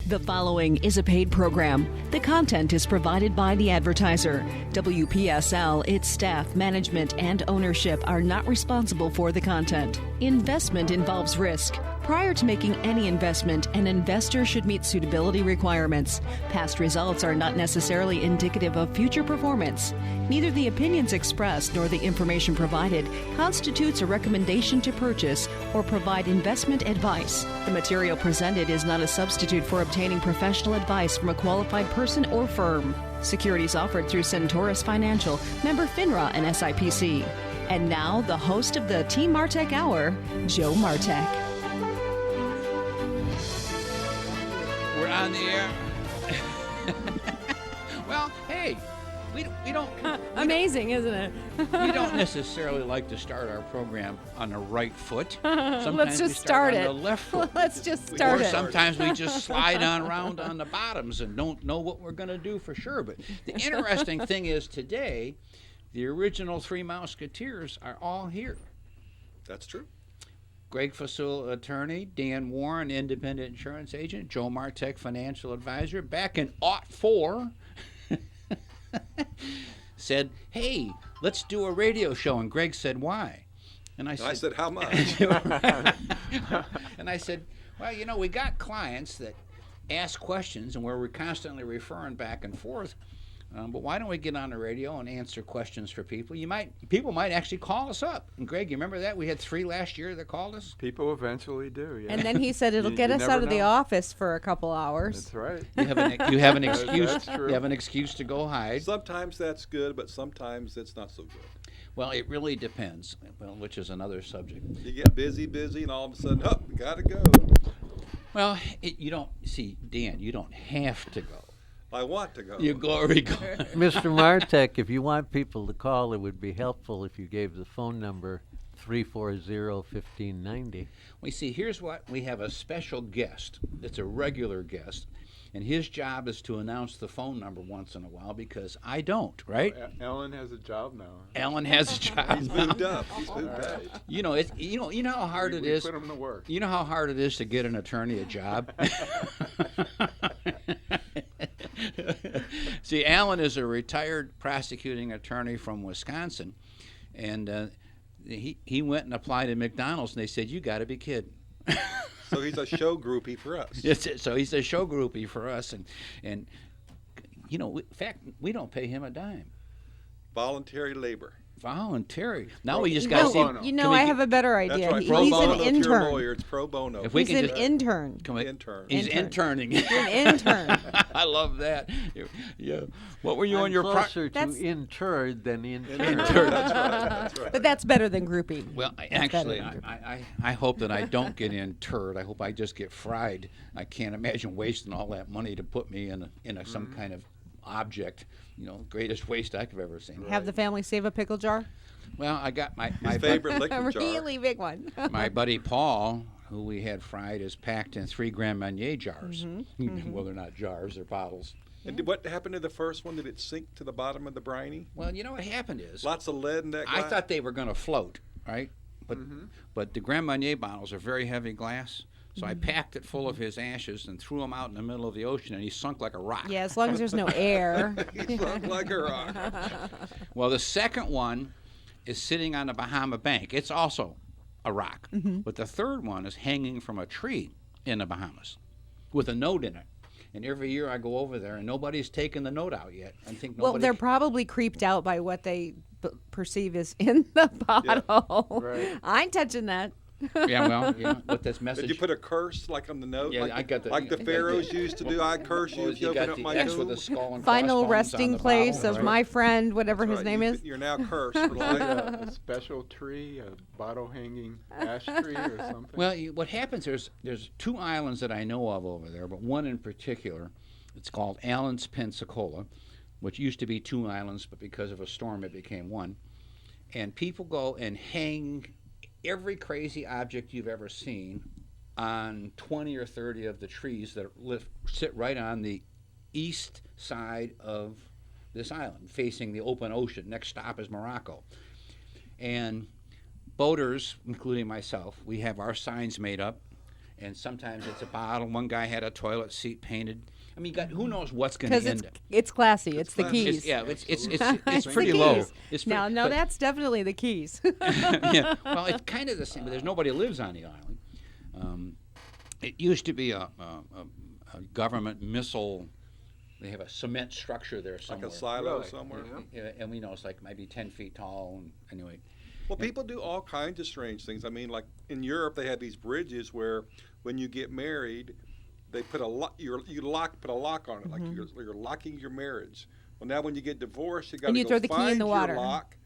The following is a paid program. The content is provided by the advertiser. WPSL, its staff, management, and ownership are not responsible for the content. Investment involves risk. Prior to making any investment, an investor should meet suitability requirements. Past results are not necessarily indicative of future performance. Neither the opinions expressed nor the information provided constitutes a recommendation to purchase or provide investment advice. The material presented is not a substitute for obtaining professional advice from a qualified person or firm. Securities offered through Centaurus Financial, member FINRA and SIPC. And now, the host of the Team Martek Hour, Joe Martek. We're on the air. Well, hey, we don't. Amazing, isn't it? We don't necessarily like to start our program on the right foot. Sometimes Let's just we start it. on the left foot. Let's just start Or it. sometimes we just slide on around on the bottoms and don't know what we're going to do for sure. But the interesting thing is today, the original Three Musketeers are all here. That's true. Greg Fasula, attorney, Dan Woron, independent insurance agent, Joe Martek, financial advisor, back in '04, said, hey, let's do a radio show. And Greg said, why? And I said, how much? And I said, well, you know, we got clients that ask questions and where we're constantly referring back and forth. But why don't we get on the radio and answer questions for people? People might actually call us up. And Greg, you remember that? We had 3 last year that called us. People eventually do, yeah. And then he said it'll get us out of the office for a couple hours. That's right. You have an excuse. That's true. You have an excuse to go hide. Sometimes that's good, but sometimes it's not so good. Well, it really depends. Well, which is another subject. You get busy, and all of a sudden, we gotta go. Well, you don't see, Dan. You don't have to go. I want to go. You glory go. Mr. Martek, if you want people to call, it would be helpful if you gave the phone number 340-1590. We see, here's what. We have a special guest. It's a regular guest. And his job is to announce the phone number once in a while because I don't, right? Ellen has a job now. Ellen has a job He's now. moved up. He's moved up. You know, you know how hard it is. Put him to work. You know how hard it is to get an attorney a job? See, Alan is a retired prosecuting attorney from Wisconsin, and he went and applied at McDonald's, and they said, you got to be kidding. So he's a show groupie for us. So he's a show groupie for us, and you know, in fact, we don't pay him a dime. Voluntary labor. Voluntary. Now we just got to see. I have a better idea. That's right. He's Pro bono. an If you're a intern. lawyer, it's pro bono. If we He's can an just, intern. Intern. He's Intern. interning. An intern. I love that. Yeah. What were you I'm on your closer That's- to interred than Intern. intern. That's right. But that's better than groupie. Well, That's actually, better than I hope that I don't get interred. I hope I just get fried. I can't imagine wasting all that money to put me in some kind of object. You know, greatest waste I could have ever seen. Have the family save a pickle jar? Well, I got my His favorite liquor A jar. really big one. my buddy Paul, who we had fried, is packed in 3 Grand Marnier jars. Well, they're not jars; they're bottles. And what happened to the first one? Did it sink to the bottom of the briny? Well, you know what happened is Lots of lead in that I glass? thought they were going to float, right? But the Grand Marnier bottles are very heavy glass. So I packed it full of his ashes and threw him out in the middle of the ocean, and he sunk like a rock. Yeah, as long as there's no air. He sunk like a rock. Well, the second one is sitting on the Bahama Bank. It's also a rock. But the third one is hanging from a tree in the Bahamas with a note in it. And every year I go over there, and nobody's taken the note out yet. I think Well, nobody. they're probably creeped out by what they perceive is in the bottle. Right. I ain't touching that. Yeah, well, with this message. Did you put a curse like on the note? Yeah, I got the. Like the pharaohs used to do. I curse you if you open up my X with tomb. the skull and Final crossbones on resting the place bottle, of right? my friend, whatever That's his right. name is. You're now cursed for life. A special tree, a bottle hanging ash tree or something. Well, what happens, there's 2 islands that I know of over there, but one in particular, it's called Allen's Pensacola, which used to be 2 islands, but because of a storm it became 1. And people go and hang every crazy object you've ever seen on 20 or 30 of the trees that sit right on the east side of this island, facing the open ocean. Next stop is Morocco. And boaters, including myself, we have our signs made up, and sometimes it's a bottle. One guy had a toilet seat painted. I mean, who knows what's going Because to end up. it's classy. It's the classy. keys. It's the pretty keys. low. It's No, pretty- no, but- that's definitely the keys. yeah. Well, it's kind of the same, but there's nobody lives on the island. It used to be a government missile. They have a cement structure there Like somewhere. a silo Really? somewhere. Yeah. Yeah, and we know it's like maybe 10 feet tall. And anyway, Well, people do all kinds of strange things. I mean, like in Europe, they have these bridges where when you get married, they put a lock. Put a lock on it, like you're locking your marriage. Well, now when you get divorced, you got And to you go throw the key in find the your water. lock,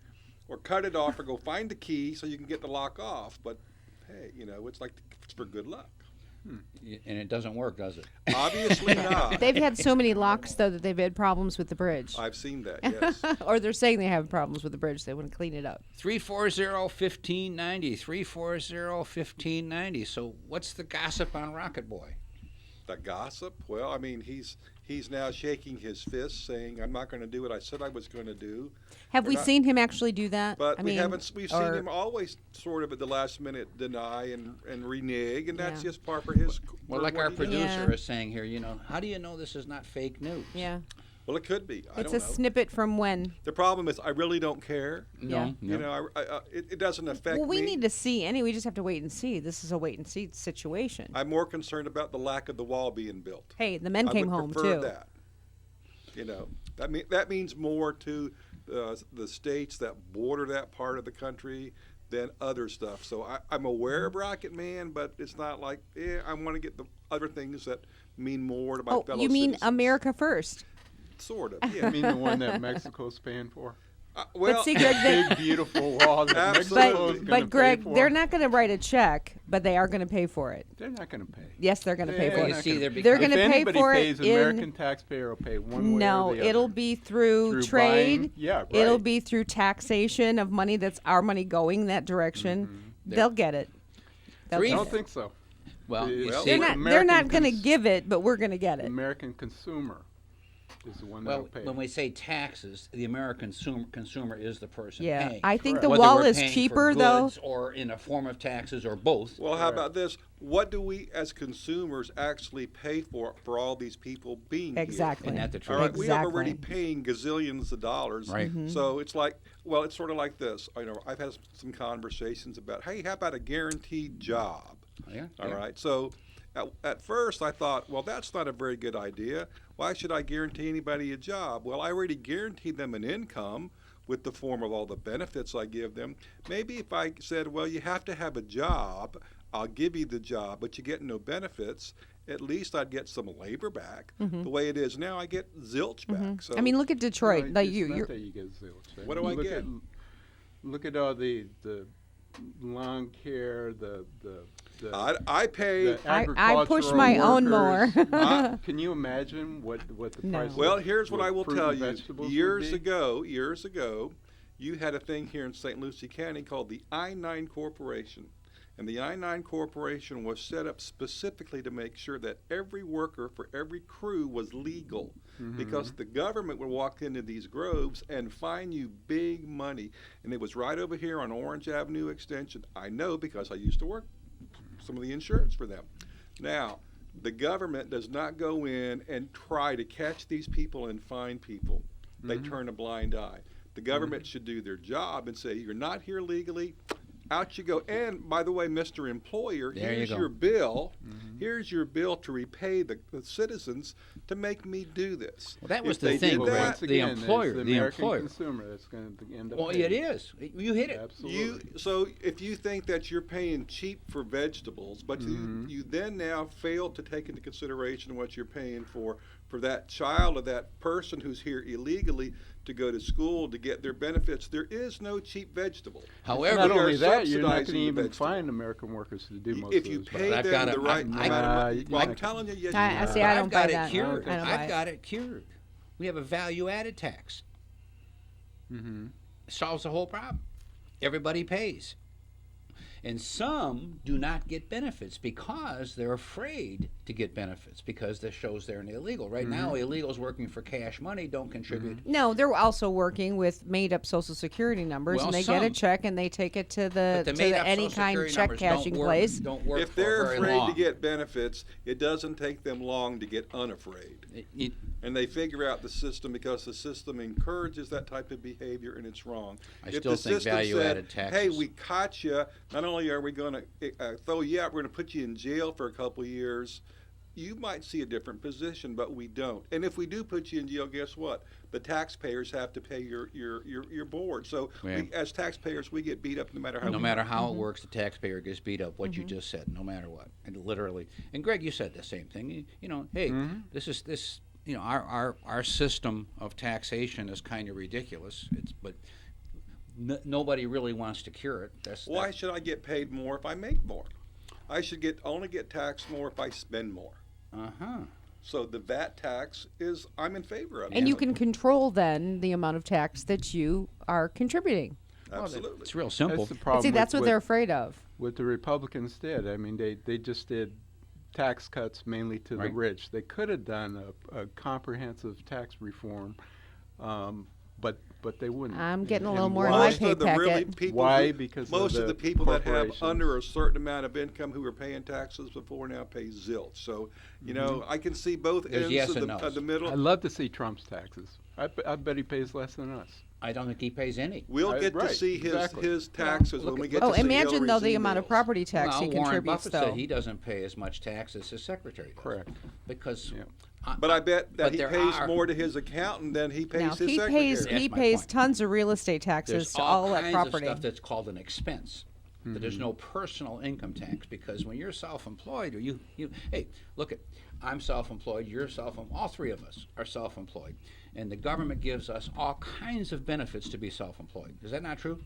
or cut it off, or go find the key so you can get the lock off. But hey, it's like it's for good luck. and it doesn't work, does it? Obviously not. They've had so many locks, though, that they've had problems with the bridge. I've seen that. Yes. Or they're saying they have problems with the bridge. They want to clean it up. 340-1590. 340-1590. So what's the gossip on Rocket Boy? The gossip? Well, I mean, he's now shaking his fist, saying, "I'm not going to do what I said I was going to do." Have We're we not- seen him actually do that? But I we mean, haven't. We've seen or- him always sort of at the last minute deny and renege, and that's Yeah. just par for his. Well, for like what our he does. producer Yeah. is saying here, how do you know this is not fake news? Yeah. Well, it could be. I It's don't a know. snippet from when. The problem is, I really don't care. Yeah. No. It doesn't affect Well, we me. need to see. Anyway, we just have to wait and see. This is a wait and see situation. I'm more concerned about the lack of the wall being built. Hey, the men came I would home, prefer too. that. That means more to the states that border that part of the country than other stuff. So I'm aware of Rocket Man, but it's not like I want to get the other things that mean more to my fellow you mean citizens. America first? Sort of, I yeah. mean the one that Mexico's paying for? Well, But see, Greg, Big, beautiful wall that Absolutely. Mexico's but going to Greg, pay for. they're not going to write a check, but they are going to pay for it. They're not going to pay. Yes, they're going to pay They're for You not it. see, gonna- they're They're becoming- gonna If pay anybody for it pays, in- American taxpayer will pay one way No, or the other. it'll be through Through trade. buying- yeah, It'll right. be through taxation of money that's our money going that direction. They'll get it. They'll Three- I get don't it. think so. Well, you Well, see, They're not. They're American not going to cons- give it, but we're going to get it. American consumer is the one well, that'll pay. when we say taxes, the American consumer is the person Yeah, paying. I think the Whether wall we're is paying for cheaper though. goods or in a form of taxes or both. Well, how about this? What do we as consumers actually pay for all these people being here? Exactly. Isn't that the All truth? right, we are already Exactly. paying gazillions of dollars. Right. Mm-hmm. So it's like, well, it's sort of like this. I've had some conversations about, hey, how about a guaranteed job? Yeah. All yeah. right. So at first I thought, well, that's not a very good idea. Why should I guarantee anybody a job? Well, I already guaranteed them an income with the form of all the benefits I give them. Maybe if I said, well, you have to have a job, I'll give you the job, but you get no benefits. At least I'd get some labor back. The way it is now, I get zilch back. So I mean, look at Detroit. No, like it's you, not you're, that you get zilch. What do I Look get? Look at all the lawn care, the I pay. the I push agricultural my own mower. workers. Can you imagine what the No. price? Well, of here's what I will fruit tell and you. vegetables would Years be? ago, you had a thing here in St. Lucie County called the I-9 Corporation. And the I-9 Corporation was set up specifically to make sure that every worker for every crew was legal. Because the government would walk into these groves and fine you big money. And it was right over here on Orange Avenue Extension. I know because I used to work some of the insurance for them. Now, the government does not go in and try to catch these people and fine people. They turn a blind eye. The government should do their job and say, you're not here legally, out you go. And by the way, Mr. Employer, There you here's go. your bill. Here's your bill to repay the citizens to make me do this. Well, that was If the they thing, did Well, Greg. that, once The again, employer, it's the the American employer. consumer that's going to end up. Well, paying. it is. You hit it. Absolutely. So if you think that you're paying cheap for vegetables, but you then now fail to take into consideration what you're paying for that child or that person who's here illegally to go to school to get their benefits, there is no cheap vegetable. However, Not we are only that, you're not going to subsidizing the even vegetable. find American workers to do most If of you those pay I've them got the it. right I- amount of money, you well, I'm can't- telling you, yes, I you see, are. I I've don't got buy it that. cured. I don't buy I've it. got it cured. We have a value-added tax. Solves the whole problem. Everybody pays. And some do not get benefits because they're afraid to get benefits because this shows they're illegal. Right now, illegals working for cash money don't contribute. No, they're also working with made-up Social Security numbers, Well, and they get a some. check and they take it to the But the made-up any Social kind Security check numbers cashing place. don't work If for they're very afraid long. to get benefits, it doesn't take them long to get unafraid. And they figure out the system because the system encourages that type of behavior, and it's wrong. I If still the think system value-added said, taxes. hey, we caught you, not only are we going to throw you out, we're going to put you in jail for a couple of years, you might see a different position, but we don't. And if we do put you in jail, guess what? The taxpayers have to pay your board. So Yeah. as taxpayers, we get beat up no matter how. No matter how it works, the taxpayer gets beat up. What you just said, no matter what, and literally. And Greg, you said the same thing. You know, hey, this. You know, our system of taxation is kind of ridiculous. But nobody really wants to cure it. Why should I get paid more if I make more? I should only get taxed more if I spend more. So the VAT tax I'm in favor of. And you can control then the amount of tax that you are contributing. Absolutely. It's real simple. That's the But problem. see, that's what they're afraid of. What the Republicans did. I mean, they just did tax cuts mainly to the Right. rich. They could have done a comprehensive tax reform, but they wouldn't. I'm getting a And little more in why? my Most pay of the really packet. people Why? who- Because most of of the the people that have corporations. under a certain amount of income who were paying taxes before now pay zilch. So you know, I can see both There's ends yes of and the, no's. of the middle. I'd love to see Trump's taxes. I bet he pays less than us. I don't think he pays any. We'll get to Right, see his exactly. his taxes Look when we at- get Oh, to see imagine though Hillary's the amount of emails. property tax Well, he Warren contributes Buffett though. said he doesn't pay as much tax as his secretary does. Correct. Because. Yeah. But I bet that But he there pays are- more to his accountant than he pays Now his he secretary. pays That's he my pays point. tons of real estate taxes There's to all all that kinds property. of stuff that's called an expense. But there's no personal income tax because when you're self-employed, or you hey, look at, I'm self-employed, you're all three of us are self-employed, and the government gives us all kinds of benefits to be self-employed. Is that not true?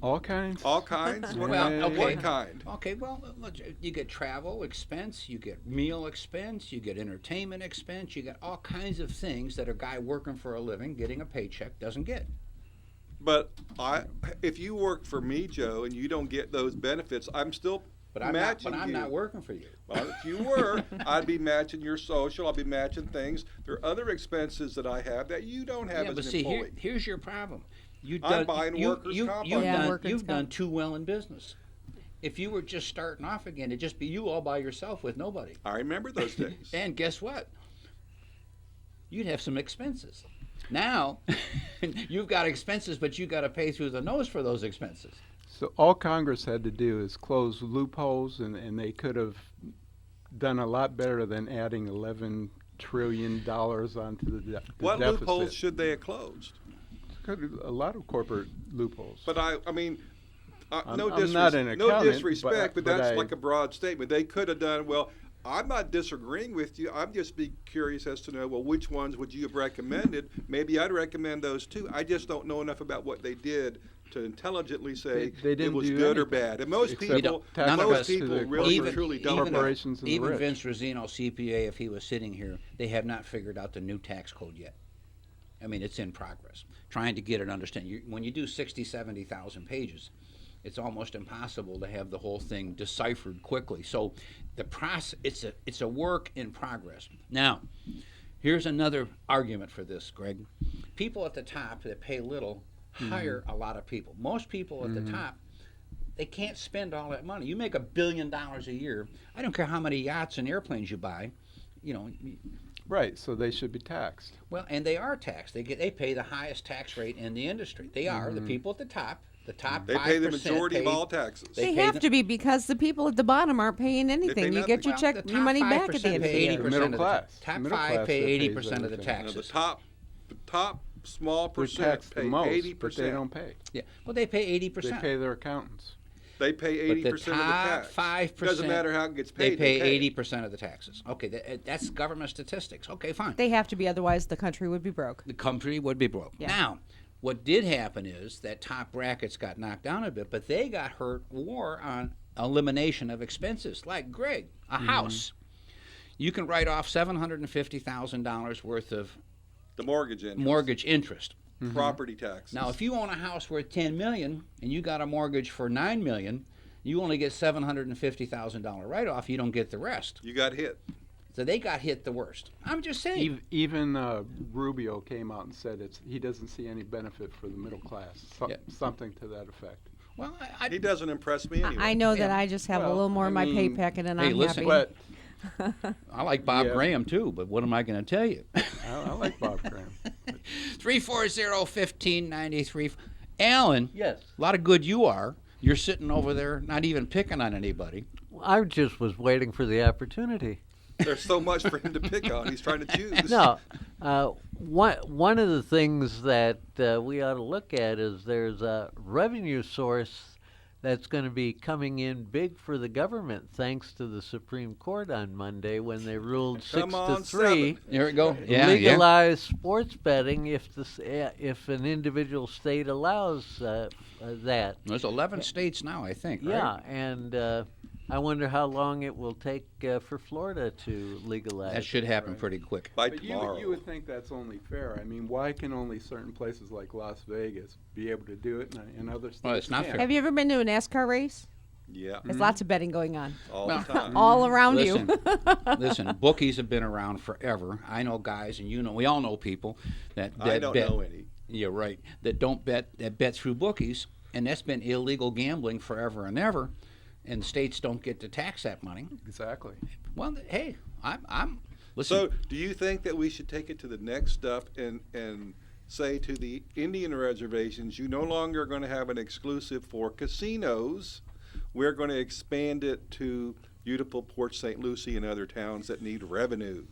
All kinds. All kinds. What, Well, what okay. kind? Okay, well, look, you get travel expense, you get meal expense, you get entertainment expense, you get all kinds of things that a guy working for a living, getting a paycheck, doesn't get. But if you work for me, Joe, and you don't get those benefits, I'm still But I'm matching not. But I'm you. not working for you. Well, if you were, I'd be matching your social. I'd be matching things. There are other expenses that I have that you don't have Yeah, as but an see, employee. here's your problem. I'm buying workers' comp. Yeah, workers' You've comp. done too well in business. If you were just starting off again, it'd just be you all by yourself with nobody. I remember those days. And guess what? You'd have some expenses. Now, you've got expenses, but you got to pay through the nose for those expenses. So all Congress had to do is close loopholes, and they could have done a lot better than adding $11 trillion onto the What deficit. loopholes should they have closed? A lot of corporate loopholes. But I mean, I'm no, not an no accountant, disrespect, but but that's I- like a broad statement. They could have done well. I'm not disagreeing with you. I'm just be curious as to know, well, which ones would you have recommended? Maybe I'd recommend those too. I just don't know enough about what they did to intelligently say They it didn't was do good or anything. bad. And most Except people, none of us most people to the really corporate- truly don't even know. corporations and the Even rich. Vince Rosino, CPA, if he was sitting here, they have not figured out the new tax code yet. I mean, it's in progress. Trying to get it understand. When you do 60, 70,000 pages, it's almost impossible to have the whole thing deciphered quickly. So the process, it's a work in progress. Now, here's another argument for this, Greg. People at the top that pay little hire a lot of people. Most people at the top, they can't spend all that money. You make $1 billion a year. I don't care how many yachts and airplanes you buy. You know, Right, so they should be taxed. well, and they are taxed. They pay the highest tax rate in the industry. They are the people at the top. The top They 5% pay the majority of all taxes. They pay have the- to be because the people at the bottom aren't paying anything. You get nothing. your Well, check, the your top money back at the 5% end of the pay year. 80% Middle of the class. Top Middle 5 class pay that pays 80% of the everything. Now, taxes. the top small They're percent taxed the pay most, 80%. but they don't pay. Yeah, well, they pay They 80%. pay their accountants. They pay But the 80% of the top tax. 5%. Doesn't matter how it gets paid. They pay 80% of the taxes. Okay, that's government statistics. Okay, fine. They have to be, otherwise the country would be broke. The country would be broke. Yeah. Now, what did happen is that top brackets got knocked down a bit, but they got hurt more on elimination of expenses. Like Greg, a house. You can write off $750,000 worth of The mortgage interest. mortgage interest. property taxes. Now, if you own a house worth $10 million and you got a mortgage for $9 million, you only get $750,000 write-off. You don't get the rest. You got hit. So they got hit the worst. I'm just saying. Even Rubio came out and said he doesn't see any benefit for the middle class, something to that effect. Well, he doesn't impress me anyway. I know that I just have a little more in my pay packet, and I'm listen, happy. I like Bob Graham too, but what am I going to tell you? I like Bob Graham. 340-1593. Alan. Yes. A lot of good you are. You're sitting over there, not even picking on anybody. I just was waiting for the opportunity. There's so much for him to pick on. He's trying to choose. No, one of the things that we ought to look at is there's a revenue source that's going to be coming in big for the government, thanks to the Supreme Court on Monday when they ruled 6-3. Here we go. Legalize sports betting if an individual state allows that. There's 11 states now, I think. Yeah, right? and I wonder how long it will take for Florida to legalize. That should happen pretty quick. By But tomorrow. you would think that's only fair. I mean, why can only certain places like Las Vegas be able to do it and other states Well, it's not can't? fair. Have you ever been to a NASCAR race? Yeah. There's lots of betting going on. All the time. All around Listen, you. listen, bookies have been around forever. I know guys, and we all know people that I don't bet. know any. Yeah, right. That don't bet, that bet through bookies, and that's been illegal gambling forever and ever. And states don't get to tax that money. Exactly. Well, hey, I'm listen. So, do you think that we should take it to the next step and say to the Indian reservations, you no longer are going to have an exclusive for casinos. We're going to expand it to Utica, Port St. Lucie, and other towns that need revenue.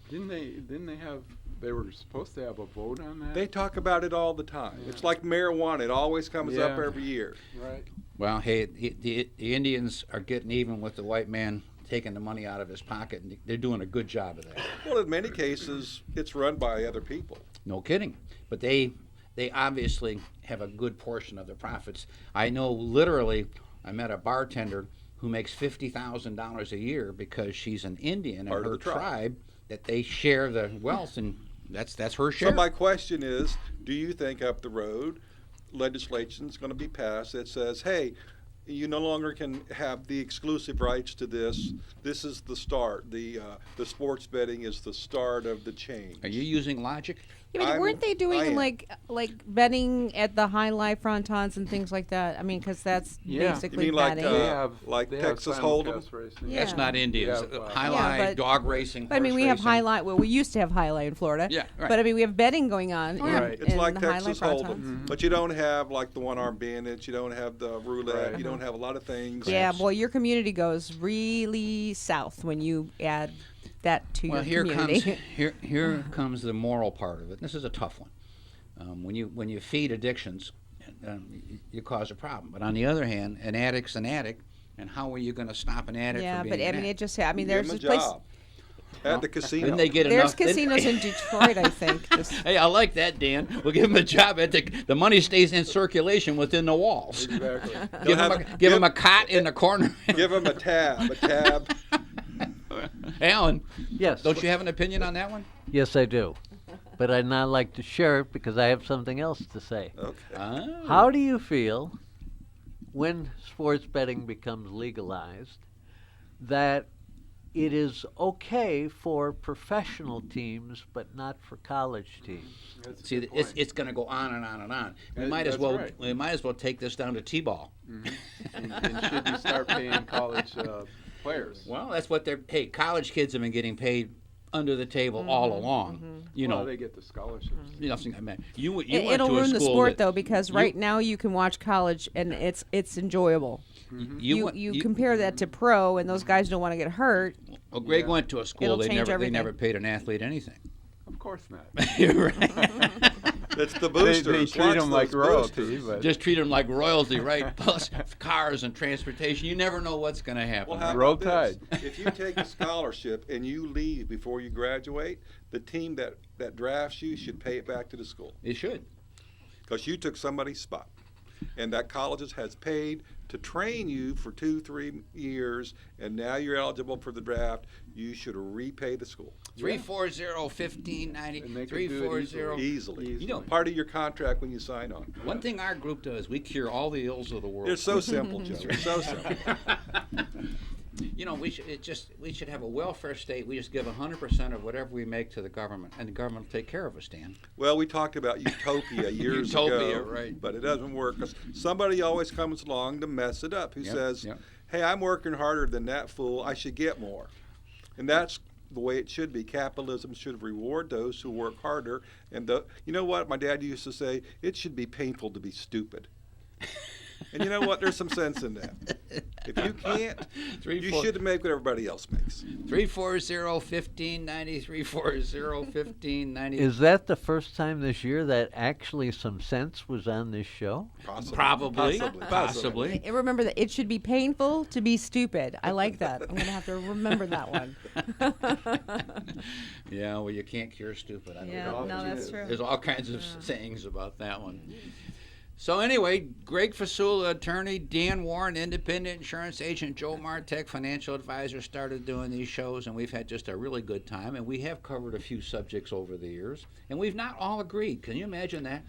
Didn't they have? They were supposed to have a vote on that. They talk about it all the time. Yeah. It's like marijuana. It always comes up Yeah. every year. Right. Well, hey, the Indians are getting even with the white man taking the money out of his pocket, and they're doing a good job of that. Well, in many cases, it's run by other people. No kidding. But they obviously have a good portion of the profits. I know literally, I met a bartender who makes $50,000 a year because she's an Indian Part and of her the tribe. that they share the wealth, and that's her share. So my question is, do you think up the road legislation is going to be passed that says, hey, you no longer can have the exclusive rights to this. This is the start. The sports betting is the start of the change. Are you using logic? Yeah, but weren't they I doing am. like betting at the high life frontons and things like that? I mean, because that's Yeah. basically You mean like, betting. like they Texas have Hold'em? simulcast racing. Yeah. That's not Indians. Yeah, well, Highlight, but- dog racing, But I mean, horse we have racing. highlight. Well, we used to have highlight in Florida. Yeah, right. But I mean, we have betting going on. yeah. Right. It's in like the Texas highlight Hold'em, frontons. but you don't have like the one-arm bandits. You don't have the roulette. Right. You don't have a lot of things. Yeah, boy, your community goes really south when you add that to Well, your community. here comes the moral part of it. This is a tough one. When you feed addictions, you cause a problem. But on the other hand, an addict's an addict, and how are you going to stop an addict Yeah, from but being I an mean, addict? it just. I mean, Give there's 'em a this place. job at the casino. Didn't they get There's enough? casinos in Detroit, I think. Just- Hey, I like that, Dan. We'll give him a job at the money stays in circulation within the walls. Exactly. Give him a cot in the corner. Give them a tab. Alan, Yes. don't you have an opinion on that one? Yes, I do. But I'd not like to share it because I have something else to say. Okay. Oh. How do you feel when sports betting becomes legalized that it is okay for professional teams but not for college teams? That's a See, good it's point. going to go on and on and on. We That- might as that's well right. take this down to t-ball. And should you start paying college players? Well, that's what they're. Hey, college kids have been getting paid under the table all along. You Well, know, they get the scholarships. you know, I mean, you went It'll to a ruin the school sport that- though, because right now you can watch college and it's enjoyable. You You compare that to pro, and those guys don't want to get hurt. Well, Greg Yeah. went to a school. It'll They change never everything. paid an athlete anything. Of course not. You're right. It's the They boosters. treat Watch them like those royalty, boosters. but Just treat them like royalty, right? Plus cars and transportation. You never know what's going to happen. Well, how Roll about this? Tide. If you take a scholarship and you leave before you graduate, the team that drafts you should pay it back to the school It should. because you took somebody's spot. and that colleges has paid to train you for 2-3 years, and now you're eligible for the draft, you should repay the school. 340-1590. And they can do it Easily. You know, Part of your contract when you sign on. one thing our group does, we cure all the ills of the world. It's so simple, Joe. It's so simple. You know, we should have a welfare state. We just give 100% of whatever we make to the government, and the government will take care of us, Dan. Well, we talked about utopia years ago, Utopia, right. but it doesn't work. 'Cause somebody always comes along to mess it up who says, hey, I'm working harder than that fool. I should get more. And that's the way it should be. Capitalism should reward those who work harder. And you know what? My dad used to say, it should be painful to be stupid. And you know what? There's some sense in that. If you can't, you should make what everybody else makes. 340-1590, 340-1590. Is that the first time this year that actually some sense was on this show? Probably. And remember that it should be painful to be stupid. I like that. I'm going to have to remember that one. Yeah, well, you can't cure stupid. That's true. There's all kinds of sayings about that one. So anyway, Greg Fasula, attorney, Dan Woron, independent insurance agent, Joe Martek, financial advisor, started doing these shows, and we've had just a really good time, and we have covered a few subjects over the years, and we've not all agreed. Can you imagine that?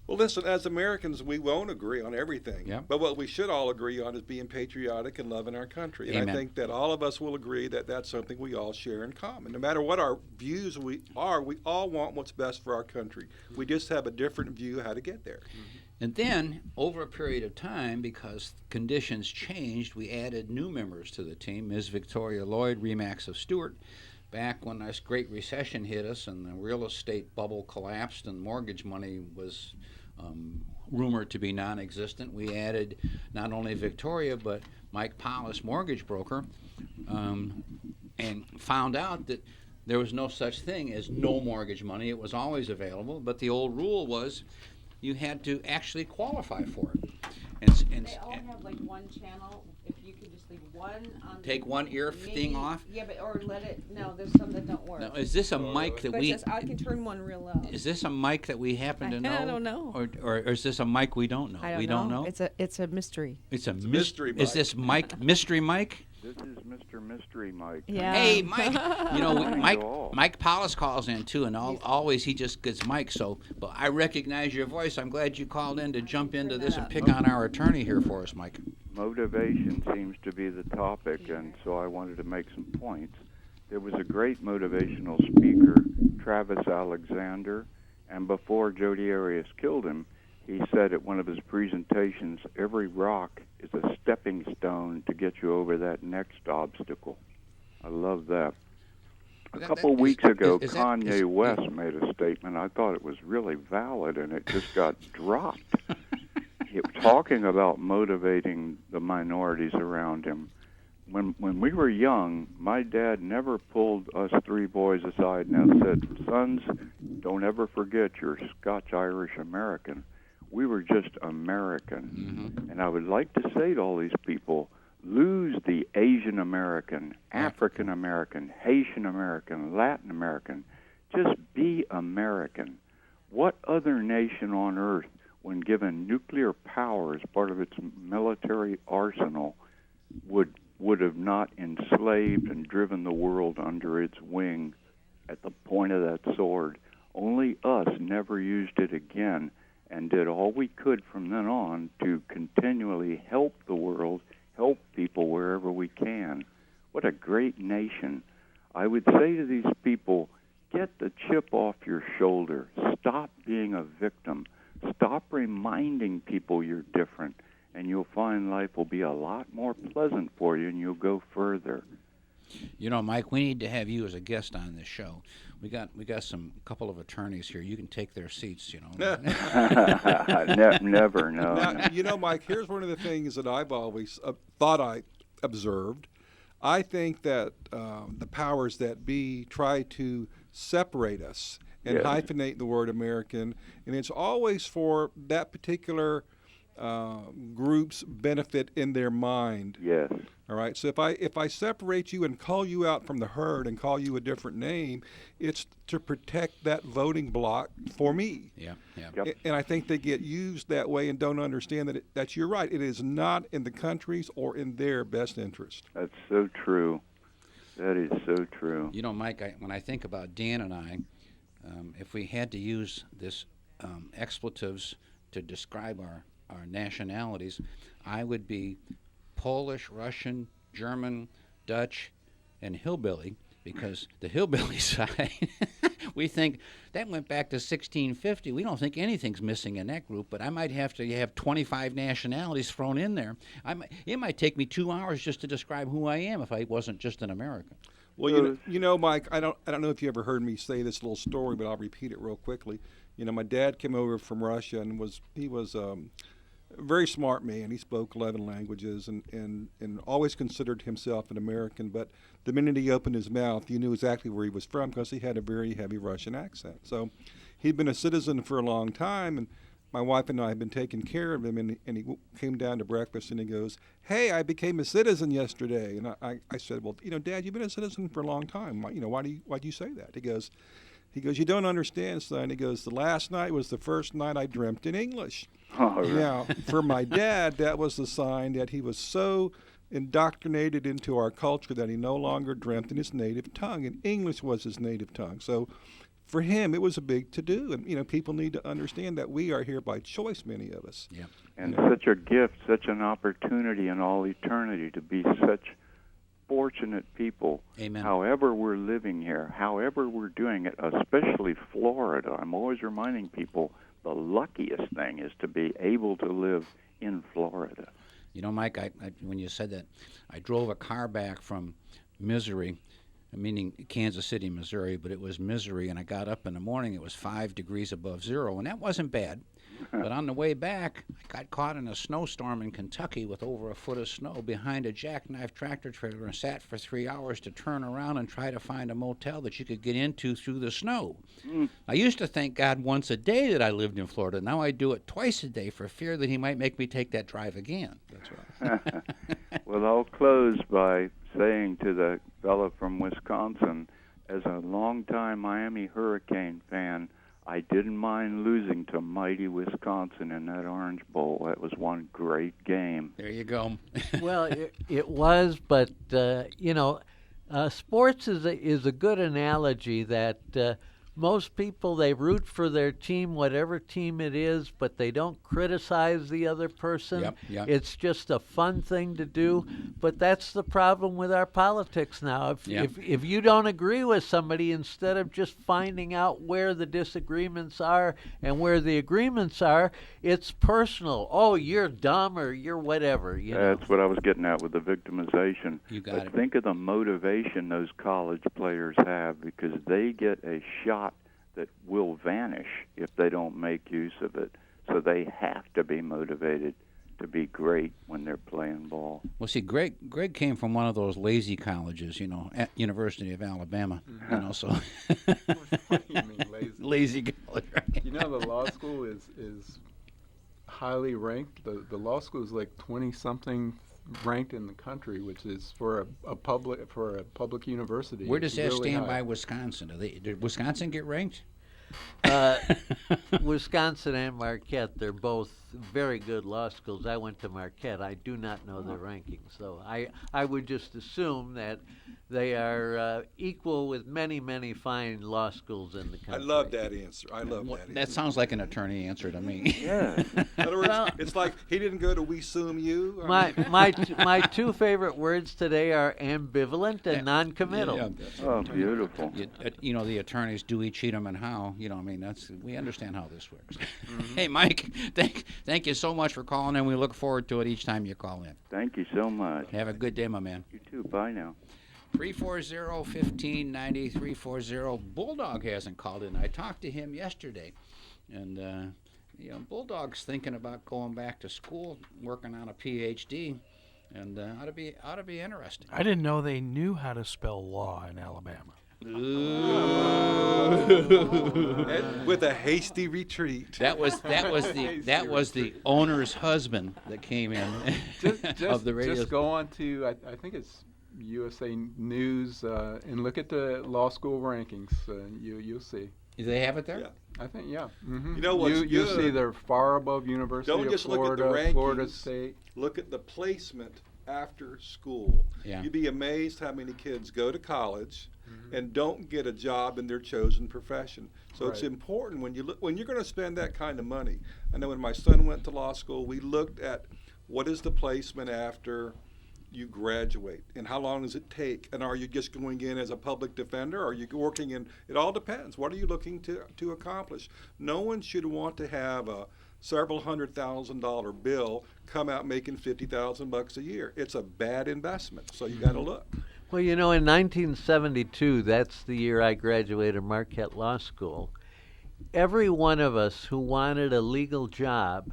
Well, listen, as Americans, we won't agree on everything. Yeah. But what we should all agree on is being patriotic and loving our country. And Amen. I think that all of us will agree that that's something we all share in common. No matter what our views we all want what's best for our country. We just have a different view how to get there. Mm-hmm. And then, over a period of time, because conditions changed, we added new members to the team. Ms. Victoria Lloyd, Remax of Stewart. Back when this Great Recession hit us and the real estate bubble collapsed and mortgage money was rumored to be non-existent, we added not only Victoria but Mike Paulus, mortgage broker, and found out that there was no such thing as no mortgage money. It was always available, but the old rule was you had to actually qualify for it. And They all have like one channel. If you could just leave one on. take one ear thing off. Yeah, but or let it. No, there's some that don't work. Now, is this a mic that But we? just, I can turn one real loud. Is this a mic that we happen to know? I don't know. Or is this a mic we don't know? I don't we know. don't know. It's a mystery. It's a mystery Is mic. this Mike mystery Mike? This is Mr. Mystery Mike. Yeah. Hey, Mike. You know, Morning to all. Mike Paulus calls in too, and always he just gets Mike. So, but I recognize your voice. I'm glad you called in to jump into this and pick on our attorney here for us, Mike. Motivation seems to be the topic, and so I wanted to make some points. There was a great motivational speaker, Travis Alexander, and before Jody Arias killed him, he said at one of his presentations, every rock is a stepping stone to get you over that next obstacle. I love that. A couple weeks ago, Kanye West made a statement. I thought it was really valid, and it just got dropped. Talking about motivating the minorities around him. When we were young, my dad never pulled us three boys aside and said, sons, don't ever forget you're Scotch-Irish American. We were just American. Mm-hmm. And I would like to say to all these people, lose the Asian American, African American, Haitian American, Latin American. Just be American. What other nation on earth, when given nuclear power as part of its military arsenal, would have not enslaved and driven the world under its wing at the point of that sword? Only us never used it again, and did all we could from then on to continually help the world, help people wherever we can. What a great nation. I would say to these people, get the chip off your shoulder. Stop being a victim. Stop reminding people you're different, and you'll find life will be a lot more pleasant for you, and you'll go further. You know, Mike, we need to have you as a guest on this show. We got some couple of attorneys here. You can take their seats, you know. Never, no. Now, you know, Mike, here's one of the things that I've always thought I observed. I think that the powers that be try to separate us and hyphenate the word American, and it's always for that particular groups benefit in their mind. Yes. All right. So if I separate you and call you out from the herd and call you a different name, it's to protect that voting block for me. Yeah. Yep. And I think they get used that way and don't understand that you're right. It is not in the country's or in their best interest. That's so true. That is so true. You know, Mike, when I think about Dan and I, if we had to use this expletives to describe our nationalities, I would be Polish, Russian, German, Dutch, and hillbilly, because the hillbilly side, we think that went back to 1650. We don't think anything's missing in that group, but I might have to have 25 nationalities thrown in there. It might take me 2 hours just to describe who I am if I wasn't just an American. Well, you know, Mike, I don't know if you ever heard me say this little story, but I'll repeat it real quickly. You know, my dad came over from Russia and he was a very smart man. He spoke 11 languages and always considered himself an American. But the minute he opened his mouth, you knew exactly where he was from because he had a very heavy Russian accent. So he'd been a citizen for a long time, and my wife and I had been taking care of him. And he came down to breakfast and he goes, "Hey, I became a citizen yesterday." And I said, "Well, you know, Dad, you've been a citizen for a long time. Why do you say that?" He goes, "You don't understand, son." He goes, "The last night was the first night I dreamt in English." Oh, right. Now, for my dad, that was the sign that he was so indoctrinated into our culture that he no longer dreamt in his native tongue, and English was his native tongue. So for him, it was a big to-do, and, you know, people need to understand that we are here by choice, many of us. Yeah. And such a gift, such an opportunity in all eternity to be such fortunate people. Amen. However we're living here, however we're doing it, especially Florida. I'm always reminding people the luckiest thing is to be able to live in Florida. You know, Mike, when you said that, I drove a car back from Missouri, meaning Kansas City, Missouri, but it was Missouri, and I got up in the morning, it was 5 degrees above zero, and that wasn't bad. But on the way back, I got caught in a snowstorm in Kentucky with over a foot of snow behind a jackknife tractor trailer and sat for 3 hours to turn around and try to find a motel that you could get into through the snow. I used to thank God once a day that I lived in Florida. Now I do it twice a day for fear that he might make me take that drive again. That's right. Well, I'll close by saying to the fellow from Wisconsin, as a longtime Miami Hurricane fan, I didn't mind losing to mighty Wisconsin in that Orange Bowl. That was one great game. There you go. Well, it was, but sports is a good analogy that most people, they root for their team, whatever team it is, but they don't criticize the other person. Yep. It's just a fun thing to do. But that's the problem with our politics now. If you don't agree with somebody, instead of just finding out where the disagreements are and where the agreements are, it's personal. Oh, you're dumb or you're whatever. That's what I was getting at with the victimization. You got but it. Think of the motivation those college players have, because they get a shot that will vanish if they don't make use of it. So they have to be motivated to be great when they're playing ball. Well, see, Greg came from one of those lazy colleges, at University of Alabama, so. What do you mean lazy? Lazy college, right? You know, the law school is highly ranked. The law school is like 20-something ranked in the country, which is for a public university. Where does It's that really stand high. by Wisconsin? Did Wisconsin get ranked? Wisconsin and Marquette, they're both very good law schools. I went to Marquette. I do not know their rankings, so I would just assume that they are equal with many, many fine law schools in the country. I love that answer. That sounds like an attorney answer to me. Yeah. In other words, it's like he didn't go to We Sum You. My two favorite words today are ambivalent and non-committal. Yeah. Oh, beautiful. The attorneys, Dewey, Cheatham, and Howe. We understand how this works. Hey, Mike, thank you so much for calling in. We look forward to it each time you call in. Thank you so much. Have a good day, my man. You too. Bye now. 340-1590, 340. Bulldog hasn't called in. I talked to him yesterday, and Bulldog's thinking about going back to school, working on a PhD, and ought to be interesting. I didn't know they knew how to spell law in Alabama. Ooh. And with a hasty retreat. That was the owner's husband that came in of the radio. Just go on to I think it's USA News and look at the law school rankings. You'll see. Do they have it there? Yeah. I think Mm-hmm. You know what's You'll see good? they're far above University Don't of just Florida, look at the rankings. Florida State. Look at the placement after school. Yeah. You'd be amazed how many kids go to college and don't get a job in their chosen profession. So it's Right. important when you're going to spend that kind of money. I know when my son went to law school, we looked at what is the placement after you graduate and how long does it take, and are you just going in as a public defender, or are you working in, it all depends. What are you looking to accomplish? No one should want to have a several $100,000 bill come out making $50,000 a year. It's a bad investment, so you got to look. Well, in 1972, that's the year I graduated Marquette Law School. Every one of us who wanted a legal job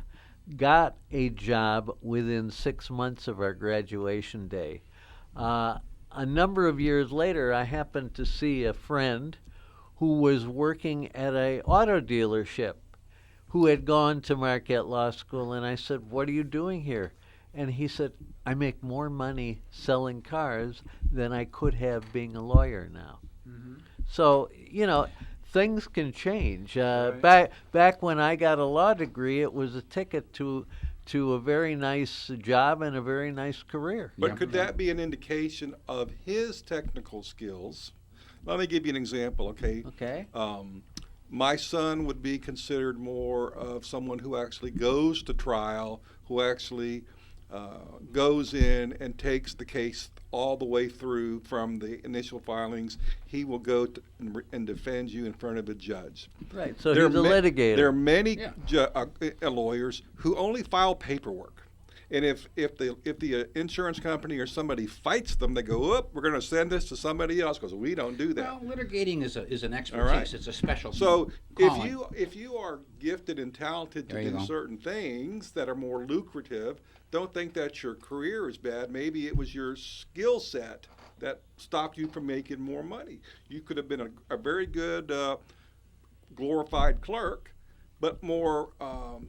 got a job within 6 months of our graduation day. A number of years later, I happened to see a friend who was working at an auto dealership who had gone to Marquette Law School, and I said, "What are you doing here?" And he said, "I make more money selling cars than I could have being a lawyer now." Mm-hmm. So, things can change. Right. Back when I got a law degree, it was a ticket to a very nice job and a very nice career. But Yeah. could that be an indication of his technical skills? Let me give you an example, okay? Okay. My son would be considered more of someone who actually goes to trial, who actually goes in and takes the case all the way through from the initial filings. He will go and defend you in front of a judge. Right. So There he's a are litigator. There are many Yeah. lawyers who only file paperwork. And if the insurance company or somebody fights them, they go, "We're going to send this to somebody else," because we don't do that. Well, litigating is an expertise. All right. It's a special So calling. if you are gifted and talented to There you do go. certain things that are more lucrative, don't think that your career is bad. Maybe it was your skill set that stopped you from making more money. You could have been a very good glorified clerk, but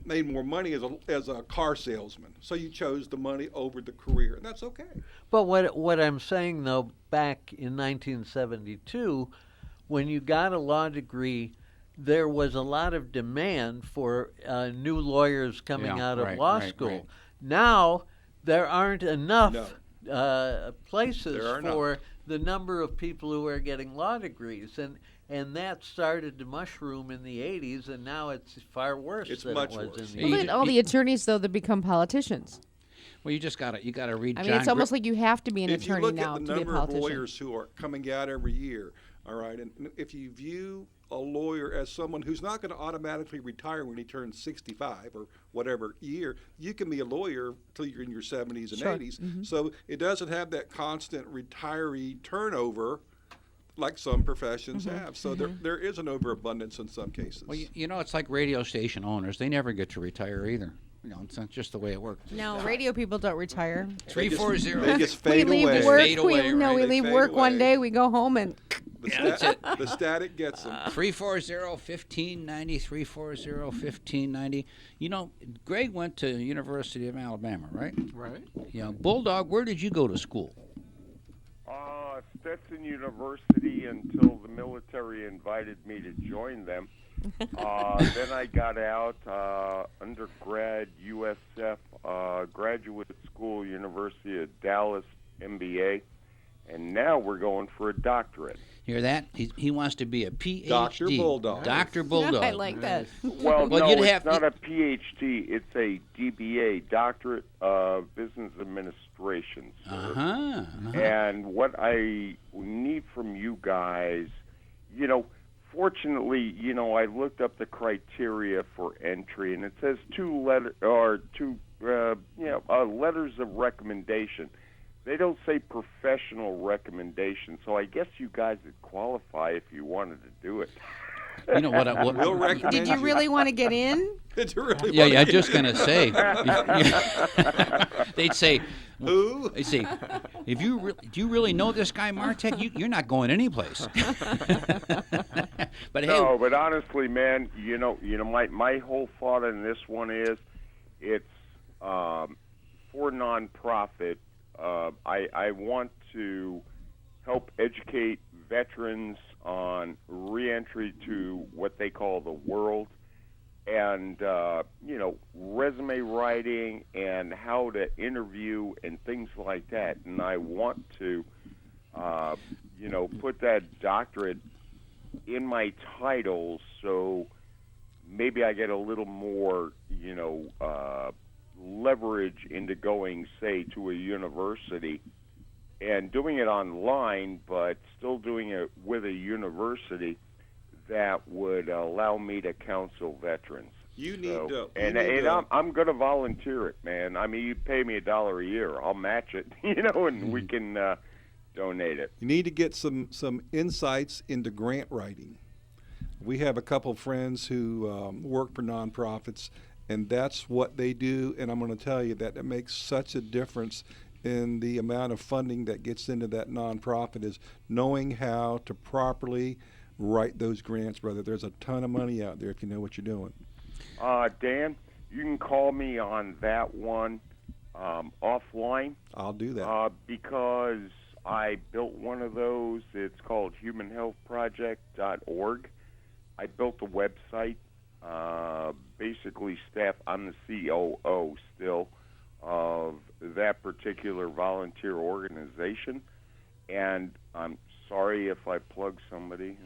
made more money as a car salesman. So you chose the money over the career, and that's okay. But what I'm saying, though, back in 1972, when you got a law degree, there was a lot of demand for new lawyers coming Yeah, out of right, law right, school. right. Now, there aren't enough places There are for not. the number of people who are getting law degrees. And that started to mushroom in the 80s, and now it's far worse It's than much it was worse. in the Well, look 80s. at all the attorneys, though, that become politicians. Well, you gotta read. I mean, John it's almost like you have to be an If you attorney look now at the to be a number of politician. lawyers who are coming out every year, all right, and if you view a lawyer as someone who's not going to automatically retire when he turns 65 or whatever year, you can be a lawyer till you're in your 70s and Sure. 80s. So it doesn't have that constant retiree turnover like some professions have. So there is an overabundance in some cases. Well, it's like radio station owners. They never get to retire either. It's not just the way it works. No, radio people don't retire. 340. They just fade we leave away. work. Fade away, we right? we They leave fade work one away. day. We go home and The static gets them. 340-1590, 340-1590. Greg went to University of Alabama, right? Right. Bulldog, where did you go to school? Stetson University until the military invited me to join them. Then I got out, undergrad, USF, graduate school, University of Dallas, MBA, and now we're going for a doctorate. Hear that? He wants to be a PhD. Dr. Bulldog. Dr. Bulldog. I like that. Well, Well, no, you'd it's have- not a PhD. It's a DBA, Doctorate of Business Administration. Sir. Uh-huh. And what I need from you guys, fortunately, I looked up the criteria for entry, and it says letters of recommendation. They don't say professional recommendation, so I guess you guys would qualify if you wanted to do it. You know what? We'll recommend Did you really want to get in? Did you really Yeah, want I'm to just going to say. They'd say, Who? You see, if do you really know this guy Martek? You're not going anyplace. But hey, No, but honestly, man, my whole thought in this one is, it's for nonprofit. I want to help educate veterans on reentry to what they call the world, and resume writing and how to interview and things like that. And I want to put that doctorate in my title, so maybe I get a little more leverage into going, say, to a university and doing it online, but still doing it with a university that would allow me to counsel veterans. You need to. I'm going to volunteer it, man. I mean, you pay me $1 a year, I'll match it, and we can donate it. You need to get some insights into grant writing. We have a couple friends who work for nonprofits, and that's what they do. And I'm going to tell you that it makes such a difference in the amount of funding that gets into that nonprofit, is knowing how to properly write those grants, brother. There's a ton of money out there if you know what you're doing. Dan, you can call me on that one offline. I'll do that. Because I built one of those. It's called humanhealthproject.org. I built a website. Basically, I'm the COO still of that particular volunteer organization, and I'm sorry if I plug somebody.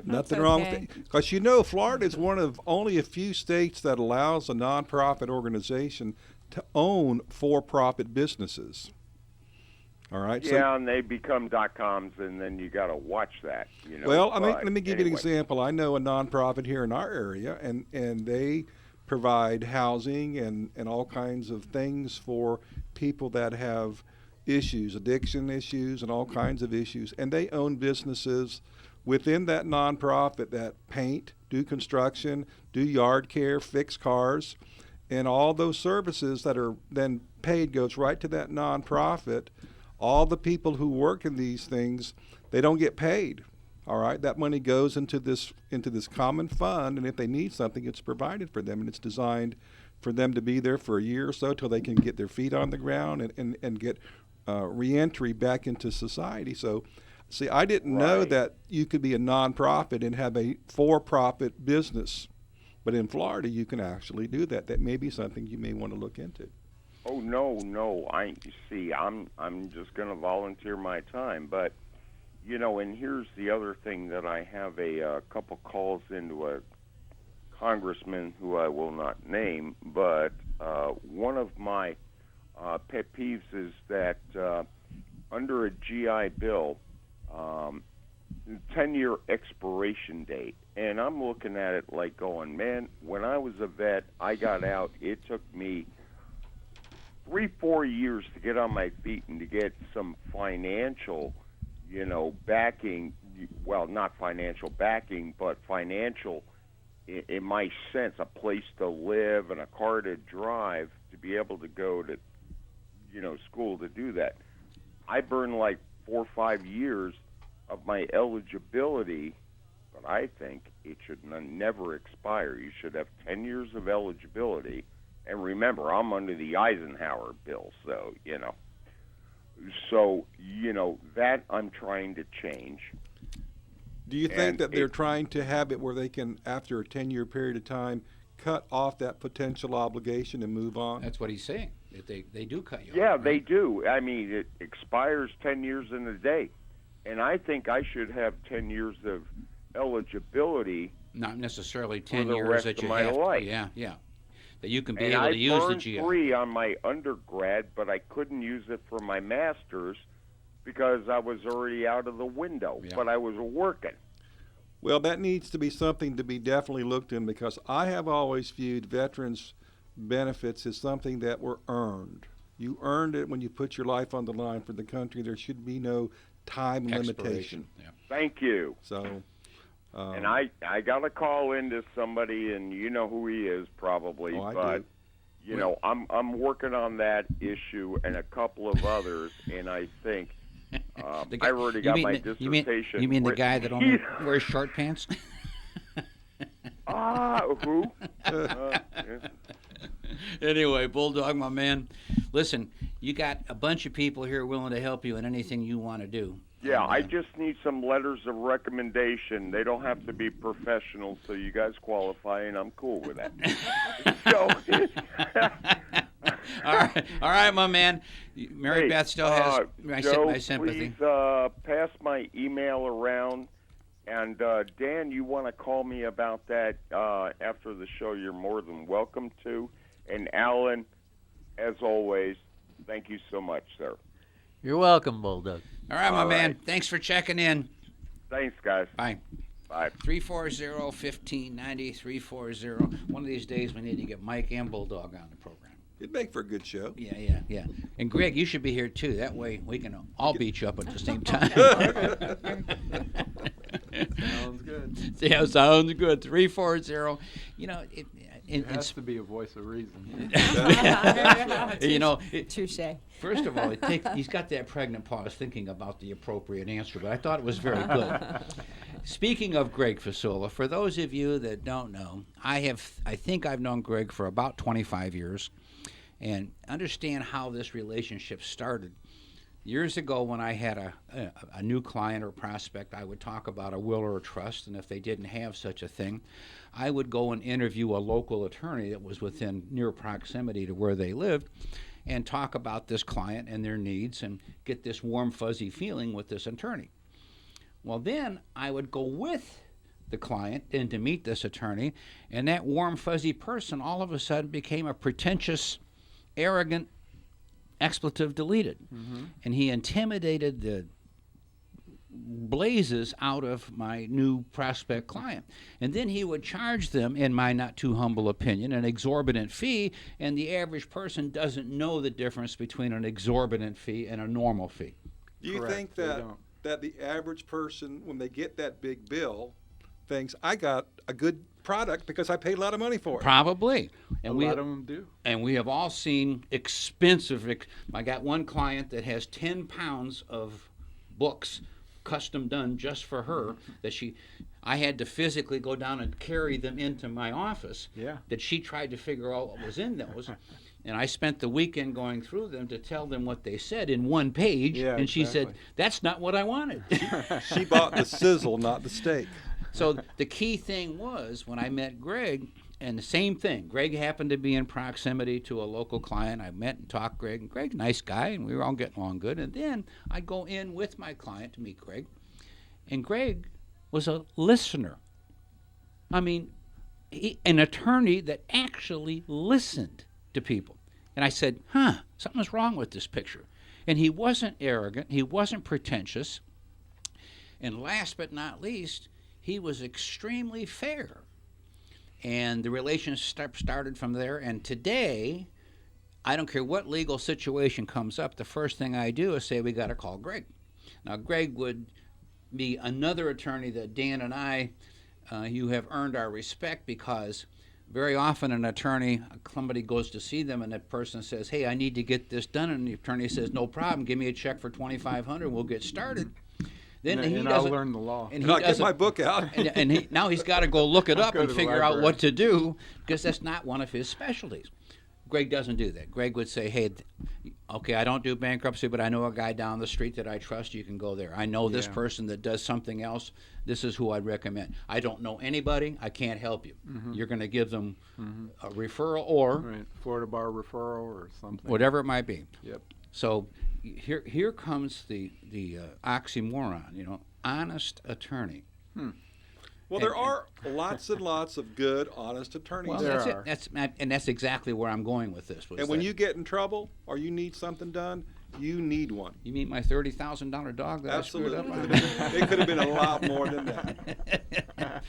Nothing wrong with it, because Florida is one of only a few states that allows a nonprofit organization to own for-profit businesses. All right. Yeah, and they become .coms, and then you got to watch that. Well, let me give you an example. I know a nonprofit here in our area, and they provide housing and all kinds of things for people that have issues, addiction issues, and all kinds of issues. And they own businesses within that nonprofit that paint, do construction, do yard care, fix cars, and all those services that are then paid goes right to that nonprofit. All the people who work in these things, they don't get paid. All right, that money goes into this common fund, and if they need something, it's provided for them, and it's designed for them to be there for a year or so till they can get their feet on the ground and get reentry back into society. So, see, I didn't know that you could be a nonprofit and have a for-profit business, but in Florida you can actually do that. That may be something you may want to look into. Oh no! I'm just going to volunteer my time, but and here's the other thing, that I have a couple calls into a congressman who I will not name, but one of my pet peeves is that under a GI Bill, 10-year expiration date, and I'm looking at it like going, man, when I was a vet, I got out, it took me 3-4 years to get on my feet and to get some financial backing, well, not financial backing, but financial, in my sense, a place to live and a car to drive to be able to go to, school to do that. I burned like 4 or 5 years of my eligibility, but I think it should never expire. You should have 10 years of eligibility. And remember, I'm under the Eisenhower bill, so, that I'm trying to change. Do you think that they're trying to have it where they can, after a 10-year period of time, cut off that potential obligation and move on? That's what he's saying. That they do cut you off. Yeah, right? they do. I mean, it expires 10 years in a day. And I think I should have 10 years of eligibility. Not necessarily for 10 the years rest that of you my have life. Yeah. That you can be And able I to use the burned GI. 3 on my undergrad, but I couldn't use it for my master's because I was already out of the window. Yeah. But I was working. Well, that needs to be something to be definitely looked in, because I have always viewed veterans' benefits as something that were earned. You earned it when you put your life on the line for the country. There should be no time limitation. Yeah. Thank you. So, And I got a call into somebody, and you know who he is probably, I but do. You know, I'm working on that issue and a couple of others, and I think I already got my dissertation. You mean the guy that only wears short pants? Who? Anyway, Bulldog, my man, listen, you got a bunch of people here willing to help you in anything you want to do. Yeah, I just need some letters of recommendation. They don't have to be professional, so you guys qualify, and I'm cool with that. All right, my man. Mary Beth still has my sympathy. Please pass my email around. And Dan, you want to call me about that after the show, you're more than welcome to. And Alan, as always, thank you so much, sir. You're welcome, Bulldog. All right, my man. Thanks for checking in. Thanks, guys. Bye. Bye. 340-1590, 340. One of these days we need to get Mike and Bulldog on the program. It'd make for a good show. Yeah. And Greg, you should be here too. That way we can all beat you up at the same time. Sounds good. Yeah, sounds good. 340. You know, it has to be a voice of reason. You know, touche. First of all, he's got that pregnant pause thinking about the appropriate answer, but I thought it was very good. Speaking of Greg Fasula, for those of you that don't know, I think I've known Greg for about 25 years and understand how this relationship started. Years ago when I had a new client or prospect, I would talk about a will or a trust, and if they didn't have such a thing, I would go and interview a local attorney that was within near proximity to where they lived and talk about this client and their needs and get this warm, fuzzy feeling with this attorney. Well, then I would go with the client in to meet this attorney, and that warm, fuzzy person all of a sudden became a pretentious, arrogant, expletive deleted. Mm-hmm. And he intimidated the blazes out of my new prospect client. And then he would charge them, in my not too humble opinion, an exorbitant fee, and the average person doesn't know the difference between an exorbitant fee and a normal fee. Do you think that the average person, when they get that big bill, thinks, I got a good product because I paid a lot of money for it? Probably. And a lot of them do. And we have all seen expensive. I got one client that has 10 pounds of books custom done just for her that I had to physically go down and carry them into my office. Yeah. That she tried to figure out what was in those. And I spent the weekend going through them to tell them what they said in one page. Yeah, and she said, that's not what I wanted. She bought the sizzle, not the steak. So the key thing was when I met Greg, and the same thing. Greg happened to be in proximity to a local client. I met and talked to Greg, and Greg, nice guy, and we were all getting along good. And then I'd go in with my client to meet Greg, and Greg was a listener. I mean, an attorney that actually listened to people. And I said, something's wrong with this picture. And he wasn't arrogant. He wasn't pretentious. And last but not least, he was extremely fair. And the relationship started from there. And today, I don't care what legal situation comes up, the first thing I do is say, we got to call Greg. Now, Greg would be another attorney that Dan and I, you have earned our respect, because very often an attorney, somebody goes to see them and that person says, hey, I need to get this done. And the attorney says, no problem, give me a check for $2,500, we'll get started. Then I'll learn the law. And I'll get my book out. Now he's got to go look it up and figure out what to do, because that's not one of his specialties. Greg doesn't do that. Greg would say, hey, okay, I don't do bankruptcy, but I know a guy down the street that I trust. You can go there. I know this person that does something else. This is who I'd recommend. I don't know anybody. I can't help you. Mm-hmm. You're going to give them a referral or Florida Bar referral or something. Whatever it might be. Yep. So here comes the oxymoron, honest attorney. Well, there are lots and lots of good, honest attorneys. Well, that's exactly where I'm going with this. And when you get in trouble or you need something done, you need one. You mean my $30,000 dog that Absolutely. I screwed up on? It could have been a lot more than that.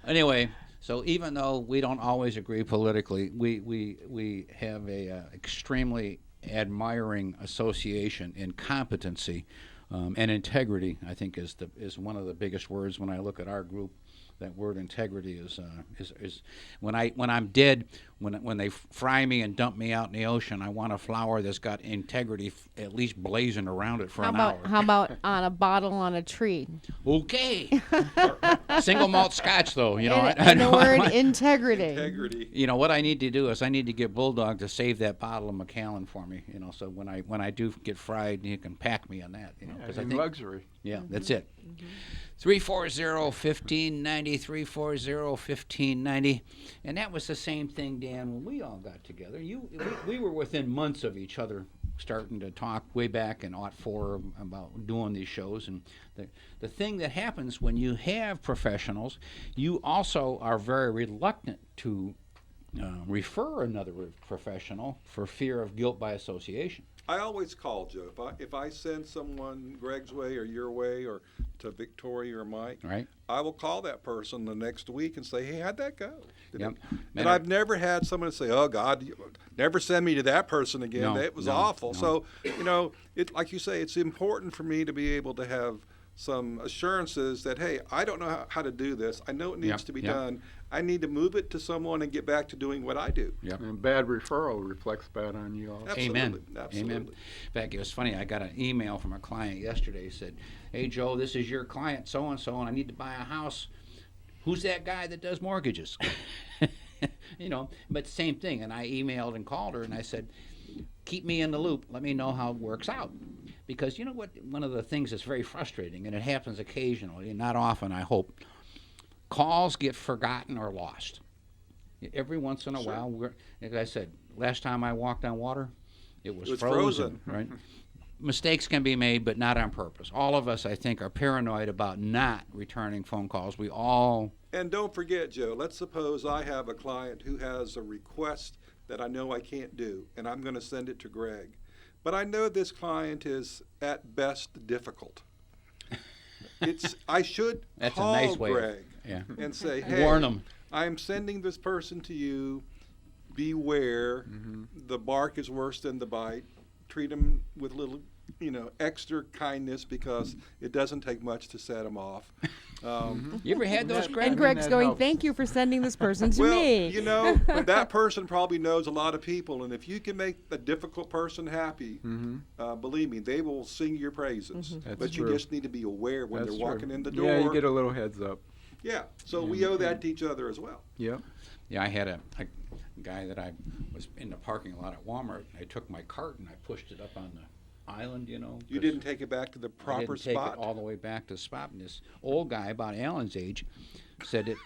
Anyway, so even though we don't always agree politically, we have a extremely admiring association in competency and integrity. I think is one of the biggest words when I look at our group that word integrity is when I'm dead, when they fry me and dump me out in the ocean, I want a flower that's got integrity at least blazing around it for an hour. How about on a bottle on a tree? Okay. Single malt scotch, though. You know, And the word integrity. Integrity. You know what I need to do is I need to get Bulldog to save that bottle of Macallan for me. You know, so when I do get fried, he can pack me on that. You know, Yeah, I in think luxury. Yeah, that's it. 340-1590, 340-1590. And that was the same thing, Dan, when we all got together. We were within months of each other starting to talk way back in '04 about doing these shows. And the thing that happens when you have professionals, you also are very reluctant to refer another professional for fear of guilt by association. I always call, Joe. If I send someone Greg's way or your way or to Victoria or Mike, Right. I will call that person the next week and say, hey, how'd that go? Yep. And I've never had someone say, oh, God, never send me to that person again. No, That was no, awful. no. So, you know, like you say, it's important for me to be able to have some assurances that, hey, I don't know how to do this. I know it needs Yep, to be yep. done. I need to move it to someone and get back to doing what I do. Yep. And bad referral reflects bad on you also. Absolutely. Amen. Absolutely. Amen. In fact, it was funny. I got an email from a client yesterday. He said, hey, Joe, this is your client, so-and-so, and I need to buy a house. Who's that guy that does mortgages? You know, but same thing. And I emailed and called her, and I said, keep me in the loop. Let me know how it works out. Because you know what? One of the things that's very frustrating, and it happens occasionally, not often, I hope, calls get forgotten or lost. Every once in a while, like I said, last time I walked on water, it was frozen. Right? Mistakes can be made, but not on purpose. All of us, I think, are paranoid about not returning phone calls. We all... And don't forget, Joe, let's suppose I have a client who has a request that I know I can't do, and I'm going to send it to Greg. But I know this client is, at best, difficult. I should That's call a nice way Greg and say, hey, warn them. I'm sending this person to you. Beware. The bark is worse than the bite. Treat them with a little, extra kindness because it doesn't take much to set them off. You ever had those, Greg? And Greg's that going, helps. thank you for sending this person to Well, me. that person probably knows a lot of people, and if you can make a difficult person happy, believe me, they will sing your praises. That's But true. you just need to be aware when That's they're walking true. in the door. Yeah, you get a little heads up. Yeah, so we owe that to each other as well. Yep. Yeah, I had a guy that I was in the parking lot at Walmart. I took my cart and I pushed it up on the island, You 'cause didn't take it back to the I proper didn't take spot. it all the way back to the spot. And this old guy, about Alan's age, said that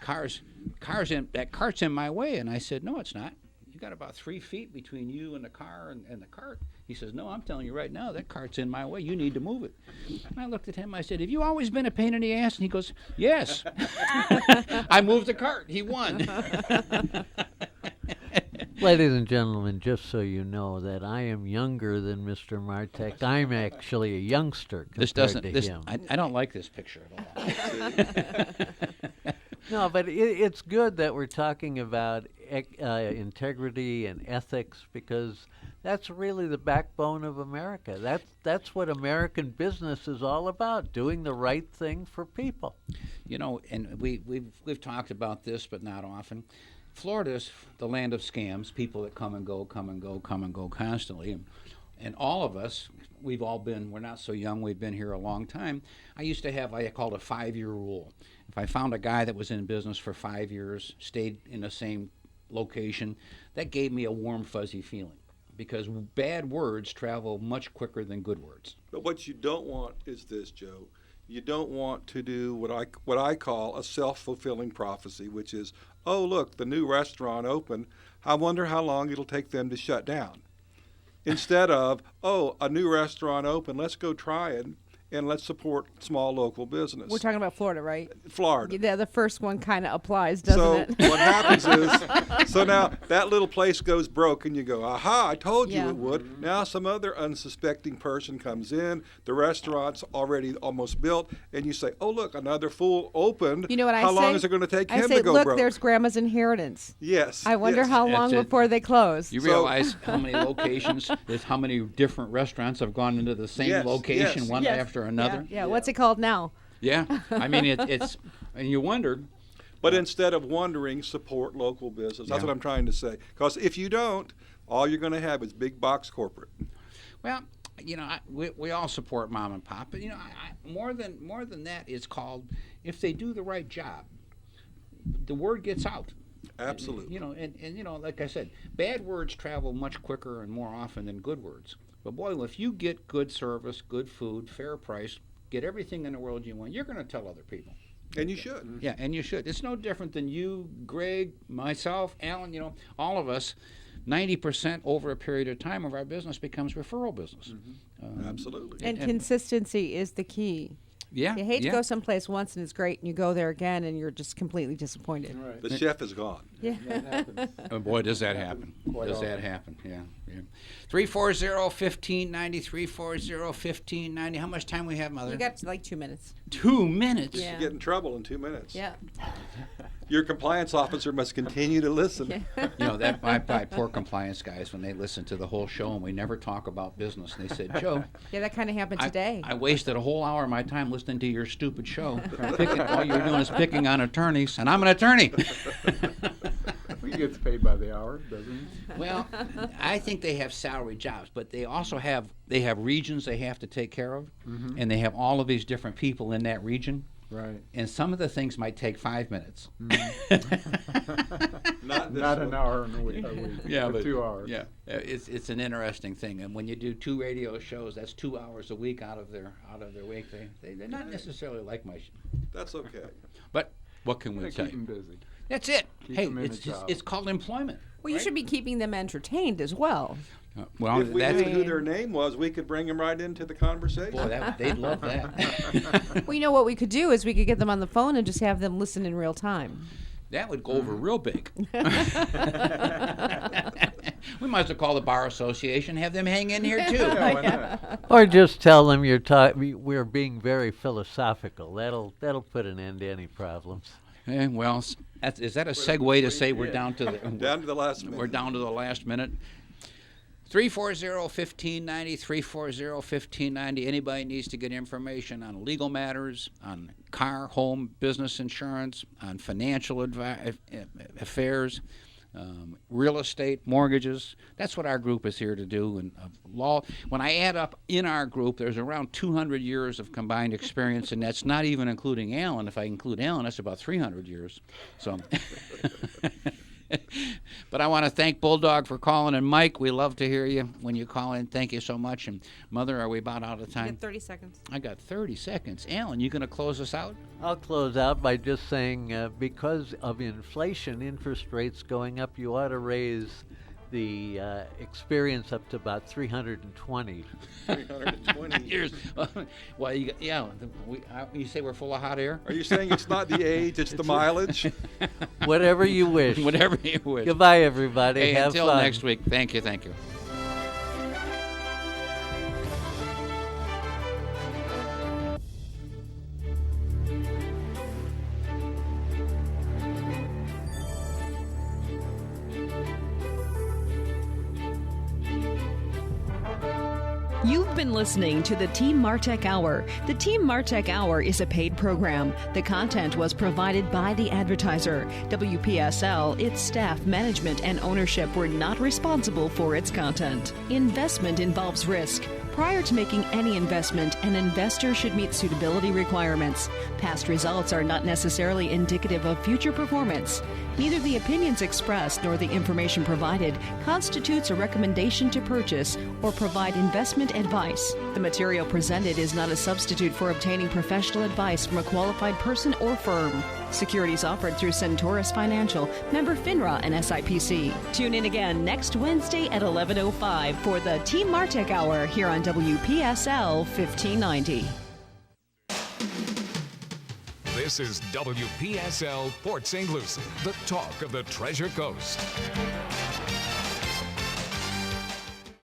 that cart's in my way. And I said, no, it's not. You got about 3 feet between you and the car and the cart. He says, no, I'm telling you right now, that cart's in my way. You need to move it. And I looked at him. I said, have you always been a pain in the ass? And he goes, yes. I moved the cart. He won. Ladies and gentlemen, just so you know that I am younger than Mr. Martek. I'm actually a youngster compared to him. I don't like this picture at all. No, but it's good that we're talking about integrity and ethics because that's really the backbone of America. That's what American business is all about, doing the right thing for people. And we've talked about this, but not often. Florida's the land of scams, people that come and go constantly. And all of us, we're not so young, we've been here a long time. I used to have, I called a 5-year rule. If I found a guy that was in business for 5 years, stayed in the same location, that gave me a warm, fuzzy feeling. Because bad words travel much quicker than good words. But what you don't want is this, Joe. You don't want to do what I call a self-fulfilling prophecy, which is, oh, look, the new restaurant opened. I wonder how long it'll take them to shut down. Instead of, oh, a new restaurant opened, let's go try it, and let's support small local business. We're talking about Florida, right? Florida. Yeah, the first one kind of applies, doesn't it? So what happens is, so now that little place goes broke, and you go, aha, I told you Yeah. it would. Now some other unsuspecting person comes in, the restaurant's already almost built, and you say, oh, look, another fool opened. You know what I say? How long is it going to take I him say, to go look, broke? there's Grandma's inheritance. Yes. I wonder yes. how long That's it. before they close. You So- realize how many locations, how many different restaurants have gone into the same Yes, location, yes. one Yes. after another? Yeah. What's it called now? Yeah. I mean, it's, and you wonder, But instead of wondering, support local business. That's Yeah. what I'm trying to say. Because if you don't, all you're going to have is big box corporate. Well, we all support mom and pop, but more than that, it's called, if they do the right job, the word gets out. Absolutely. And like I said, bad words travel much quicker and more often than good words. But boy, if you get good service, good food, fair price, get everything in the world you want, you're going to tell other people. And you should. Yeah, and you should. It's no different than you, Greg, myself, Alan, all of us. 90% over a period of time of our business becomes referral business. Absolutely. And consistency is the key. Yeah. You hate to go someplace once and it's great, and you go there again and you're just completely disappointed. Right. The chef is gone. Yeah. That happens. Oh, boy, does that happen. Quite Does often. that happen, yeah. 340-1590, 340-1590. How much time we have, Mother? You got like 2 minutes. 2 minutes? Yeah. You get in trouble in 2 minutes. Yeah. Your compliance officer must continue to listen. That my poor compliance guys, when they listen to the whole show and we never talk about business, and they said, Joe, Yeah, that kind of happened today. I wasted a whole hour of my time listening to your stupid show. All you're doing is picking on attorneys, and I'm an attorney. He gets paid by the hour, doesn't he? Well, I think they have salary jobs, but they also have regions they have to take care of, and they have all of these different people in that region. Right. And some of the things might take 5 minutes. Not an hour in a week. Yeah, or but 2 hours. Yeah, it's an interesting thing, and when you do 2 radio shows, that's 2 hours a week out of their week. They're not necessarily like my. That's okay. But what can we Gotta say? keep them busy. That's it. Keep Hey, them in a job. it's called employment. Well, you right? should be keeping them entertained as well. Well, If we that's knew who their name was, we could bring them right into the conversation. boy, they'd love that. Well, you know what we could do is we could get them on the phone and just have them listen in real time. That would go over real big. We might as well call the Bar Association, have them hang in here too. Yeah, why not? Or just tell them we're being very philosophical. That'll put an end to any problems. Well, is that a segue to say we're down to the Down to the last minute. We're down to the last minute. 340-1590, 340-1590. Anybody needs to get information on legal matters, on car, home, business insurance, on financial affairs, real estate, mortgages. That's what our group is here to do. And law. When I add up in our group, there's around 200 years of combined experience, and that's not even including Alan. If I include Alan, that's about 300 years. So. But I want to thank Bulldog for calling, and Mike, we love to hear you when you call in. Thank you so much. And Mother, are we about out of You time? get 30 seconds. I got 30 seconds. Alan, you going to close us out? I'll close out by just saying because of inflation, interest rates going up, you ought to raise the experience up to about 320. 320 Years. Well, you say we're full of hot air? Are you saying it's not the age, it's the mileage? Whatever you wish. Whatever you wish. Goodbye, everybody. Hey, Have until fun. next week. Thank you. You've been listening to the Team Martek Hour. The Team Martek Hour is a paid program. The content was provided by the advertiser. WPSL, its staff, management, and ownership were not responsible for its content. Investment involves risk. Prior to making any investment, an investor should meet suitability requirements. Past results are not necessarily indicative of future performance. Neither the opinions expressed nor the information provided constitutes a recommendation to purchase or provide investment advice. The material presented is not a substitute for obtaining professional advice from a qualified person or firm. Securities offered through Centaurus Financial, member FINRA and SIPC. Tune in again next Wednesday at 11:05 for the Team Martek Hour here on WPSL 1590. This is WPSL Port St. Lucie, the talk of the Treasure Coast.